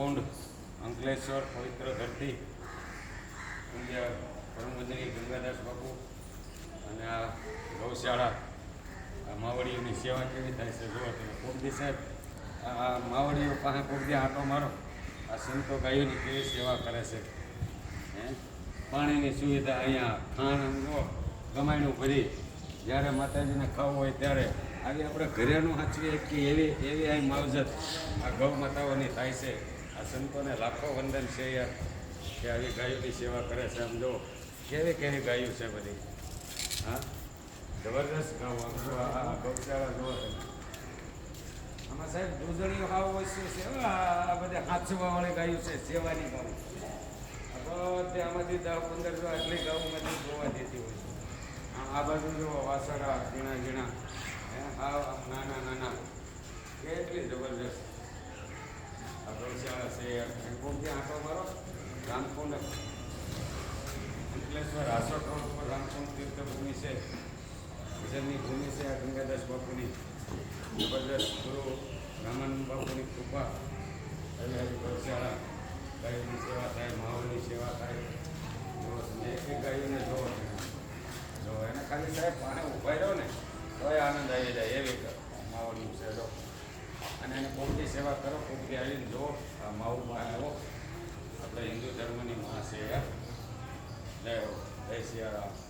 રામકુંડ અંકલેશ્વર પવિત્ર ધરતી પૂજ્ય પરમવંદનીય ગંગાદાસ બાપુ અને આ ગૌશાળા આ માવડીઓની સેવા કેવી થાય છે જુઓ તમે કોકદી સાહેબ આ માવડીઓ પાસે કોકદી આંટો મારો આ સંતો ગાયોની કેવી સેવા કરે છે પાણીની સુવિધા અહીંયા ખાણ જુઓ ગમાયણું ભરી જ્યારે માતાજીને ખાવું હોય ત્યારે આવી આપણે ઘરેનું સાચવીએ કે એવી એવી અહીં માવજત આ ગૌ માતાઓની થાય છે આ સંતોને લાખો વંદન છે યાર કે આવી ગાયોની સેવા કરે છે આમ જો કેવી કેવી ગાયો છે બધી હા જબરદસ્ત ગાઉં આમ જો આ ગૌશાળા જુઓ તમે આમાં સાહેબ દૂધણીઓ હાવ હોય છે આ બધા હાથવાવાળી ગાયો છે સેવાની ગાઉં બધે આમાંથી 10-15 જો આટલી ગાઉંમાંથી જોવા દેતી હોય છે આ બાજુ જો વાસણા ઝીણા ઝીણા હા નાના નાના કેટલી જબરદસ્ત આ ગૌશાળા છે કોકથી આંટો મારો રામકુંડ અંકલેશ્વર આસોટ રોડ ઉપર રામકુંડ તીર્થભૂમિ છે ભજનની ભૂમિ છે આ ગંગાદાસ બાપુની જબરદસ્ત ગુરુ રામાનંદ બાપુની કૃપા એવી આવી ગૌશાળા ગાયોની સેવા થાય માહોલની સેવા થાય જો એક એક ગાયોને જોવો જો એને ખાલી સાહેબ પાને ઉભા રહ્યો ને તોય આનંદ આવી જાય એવી માહોલનું છે જો અને એને કોકની સેવા કરો કોકની આવીને જુઓ આ માવું આવો આપણે હિન્દુ ધર્મની માં છે જય હો જય સિયારામ